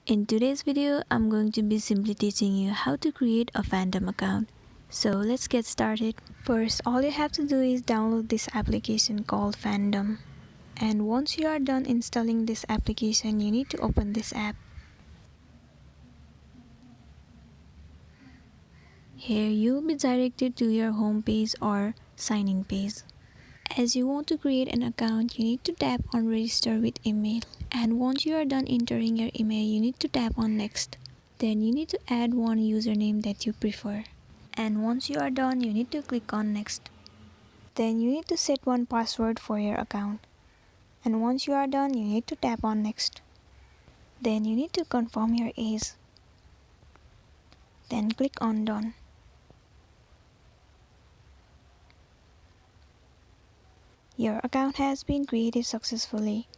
In today's video, I'm going to be simply teaching you how to create a fandom account. So let's get started. First, all you have to do is download this application called Fandom. And once you are done installing this application, you need to open this app. Here, you'll be directed to your home page or sign-in page. As you want to create an account, you need to tap on register with email. And once you are done entering your email, you need to tap on next. Then you need to add one username that you prefer. And once you are done, you need to click on next. Then you need to set one password for your account. And once you are done, you need to tap on next. Then you need to confirm your age. Then click on done. Your account has been created successfully.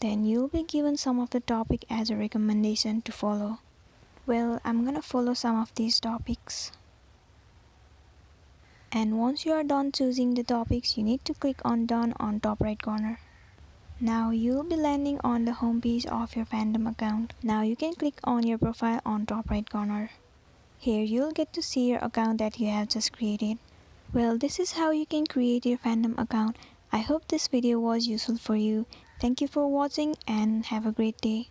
Then you'll be given some of the topic as a recommendation to follow. Well, I'm gonna follow some of these topics. And once you are done choosing the topics, you need to click on done on top right corner. Now you'll be landing on the home page of your fandom account. Now you can click on your profile on top right corner. Here you'll get to see your account that you have just created. Well, this is how you can create your fandom account. I hope this video was useful for you. Thank you for watching and have a great day.